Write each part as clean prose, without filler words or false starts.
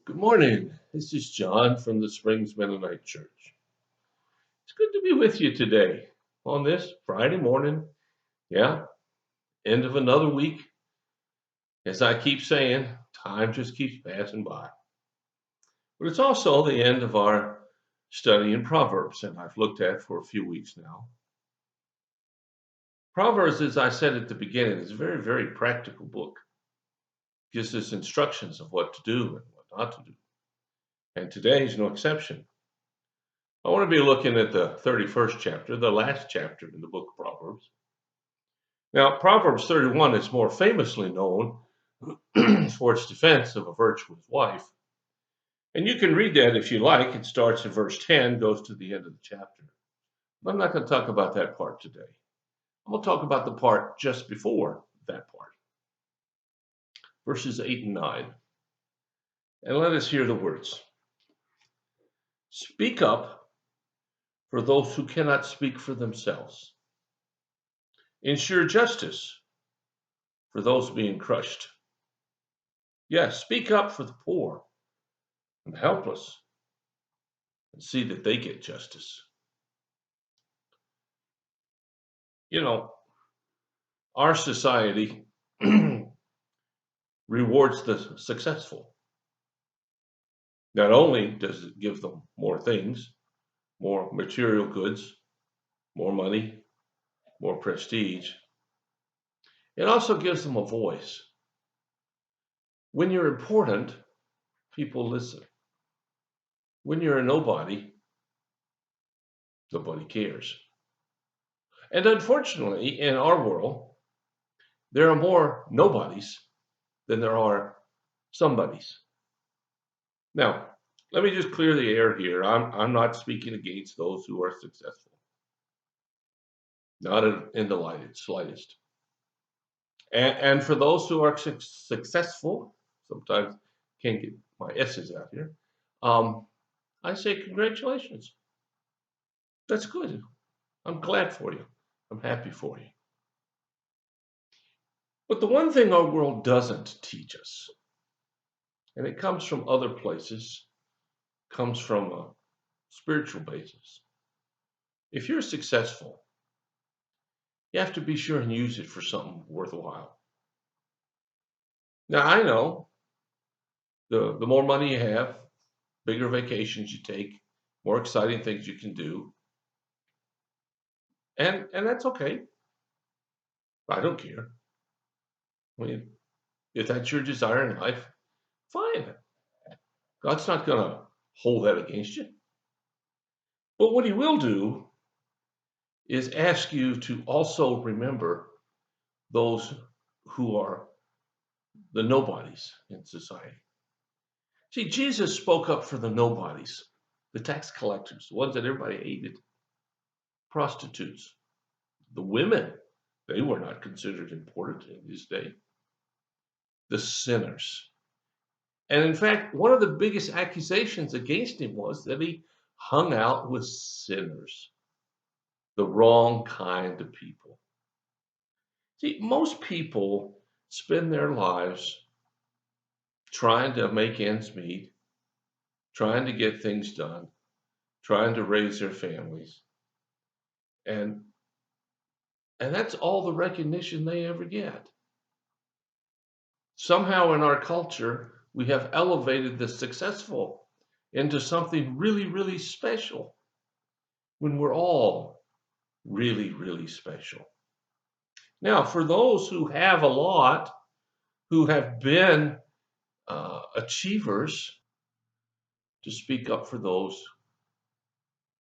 Good morning. This is John from the Springs Mennonite Church. It's good to be with you today on this Friday morning. Yeah, end of another week. As I keep saying, time just keeps passing by. But it's also the end of our study in Proverbs, and I've looked at for a few weeks now. Proverbs, as I said at the beginning, is a very, very practical book. It gives us instructions of what to do and what not to do. And today is no exception. I want to be looking at the 31st chapter, the last chapter in the book of Proverbs. Now, Proverbs 31 is more famously known for its defense of a virtuous wife. And you can read that if you like. It starts in verse 10, goes to the end of the chapter. But I'm not going to talk about that part today. I'm going to talk about the part just before that part, verses 8 and 9. And let us hear the words. Speak up for those who cannot speak for themselves. Ensure justice for those being crushed. Yes, speak up for the poor and the helpless and see that they get justice. You know, our society rewards the successful. Not only does it give them more things, more material goods, more money, more prestige, it also gives them a voice. When you're important, people listen. When you're a nobody, nobody cares. And unfortunately, in our world, there are more nobodies than there are somebodies. Now, let me just clear the air here. I'm not speaking against those who are successful, not in the slightest. And for those who are successful, sometimes can't get my S's out here. I say congratulations. That's good. I'm glad for you. I'm happy for you. But the one thing our world doesn't teach us, and it comes from other places, comes from a spiritual basis. If you're successful, you have to be sure and use it for something worthwhile. Now, I know the more money you have, bigger vacations you take, more exciting things you can do. And that's okay. I don't care. I mean, if that's your desire in life, fine. God's not going to hold that against you. But what he will do is ask you to also remember those who are the nobodies in society. See, Jesus spoke up for the nobodies, the tax collectors, the ones that everybody hated, prostitutes, the women. They were not considered important in his day. The sinners. And in fact, one of the biggest accusations against him was that he hung out with sinners, the wrong kind of people. See, most people spend their lives trying to make ends meet, trying to get things done, trying to raise their families. And that's all the recognition they ever get. Somehow in our culture, we have elevated the successful into something really, really special when we're all really, really special. Now, for those who have a lot, who have been achievers, to speak up for those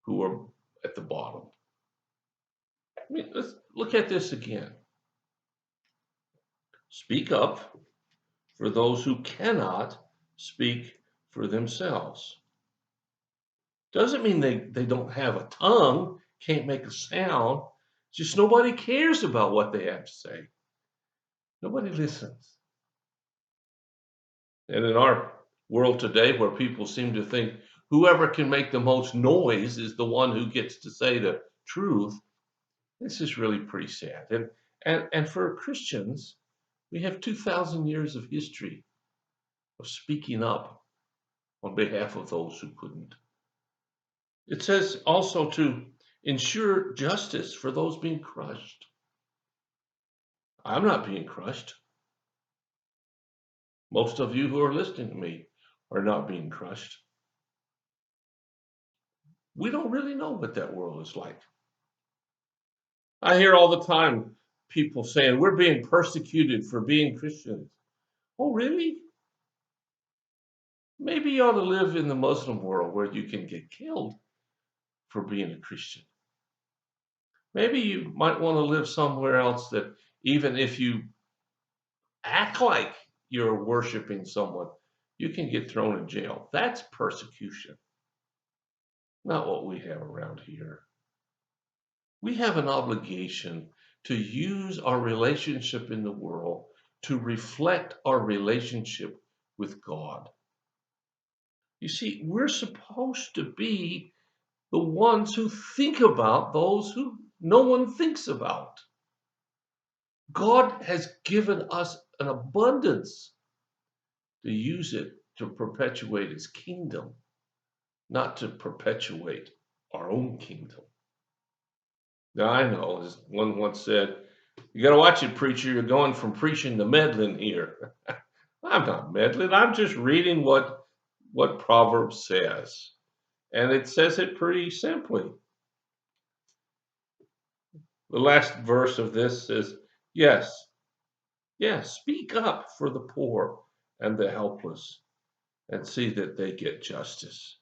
who are at the bottom. I mean, let's look at this again. Speak up for those who cannot speak for themselves. Doesn't mean they don't have a tongue, can't make a sound. Just nobody cares about what they have to say. Nobody listens. And in our world today, where people seem to think whoever can make the most noise is the one who gets to say the truth, this is really pretty sad. And for Christians, we have 2,000 years of history of speaking up on behalf of those who couldn't. It says also to ensure justice for those being crushed. I'm not being crushed. Most of you who are listening to me are not being crushed. We don't really know what that world is like. I hear all the time people saying, we're being persecuted for being Christians. Oh, really? Maybe you ought to live in the Muslim world where you can get killed for being a Christian. Maybe you might want to live somewhere else that even if you act like you're worshiping someone, you can get thrown in jail. That's persecution, not what we have around here. We have an obligation to use our relationship in the world to reflect our relationship with God. You see, we're supposed to be the ones who think about those who no one thinks about. God has given us an abundance to use it to perpetuate his kingdom, not to perpetuate our own kingdom. Now, I know, as one once said, you got to watch it, preacher. You're going from preaching to meddling here. I'm not meddling. I'm just reading what Proverbs says. And it says it pretty simply. The last verse of this says, yes, speak up for the poor and the helpless and see that they get justice.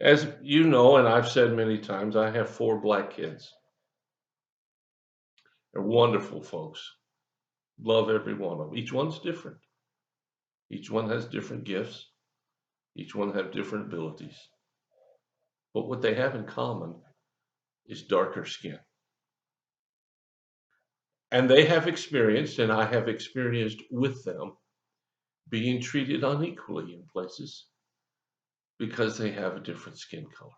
As you know, and I've said many times, I have 4 black kids. They're wonderful folks. Love every one of them. Each one's different. Each one has different gifts. Each one have different abilities. But what they have in common is darker skin. And they have experienced, and I have experienced with them, being treated unequally in places because they have a different skin color.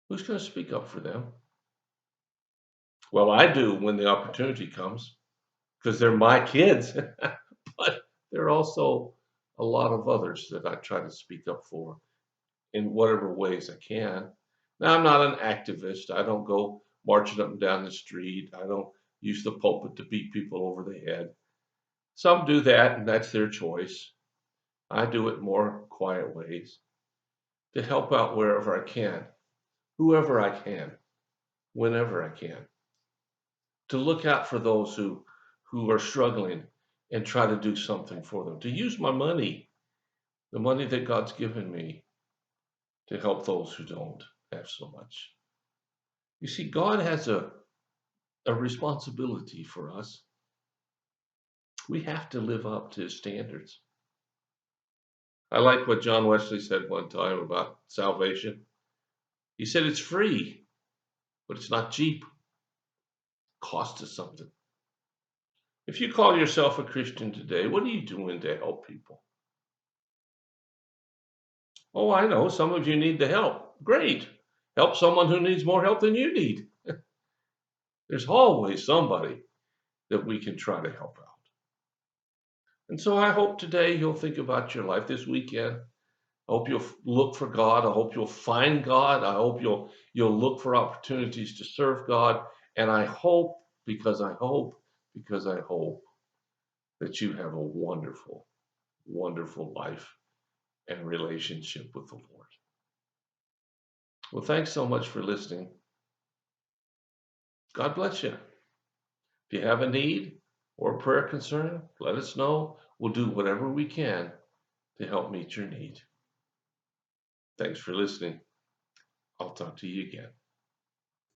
Who's going to speak up for them? Well, I do when the opportunity comes because they're my kids, but there are also a lot of others that I try to speak up for in whatever ways I can. Now, I'm not an activist. I don't go marching up and down the street. I don't use the pulpit to beat people over the head. Some do that, and that's their choice. I do it more quiet ways to help out wherever I can, whoever I can, whenever I can, to look out for those who are struggling and try to do something for them, to use my money, the money that God's given me, to help those who don't have so much. You see, God has a responsibility for us. We have to live up to his standards. I like what John Wesley said one time about salvation. He said it's free, but it's not cheap. It costs us something. If you call yourself a Christian today, what are you doing to help people? Oh, I know, some of you need the help. Great. Help someone who needs more help than you need. There's always somebody that we can try to help out. And so I hope today you'll think about your life this weekend. I hope you'll look for God. I hope you'll find God. I hope you'll look for opportunities to serve God. And I hope, because I hope that you have a wonderful, wonderful life and relationship with the Lord. Well, thanks so much for listening. God bless you. If you have a need or a prayer concern, let us know. We'll do whatever we can to help meet your need. Thanks for listening. I'll talk to you again.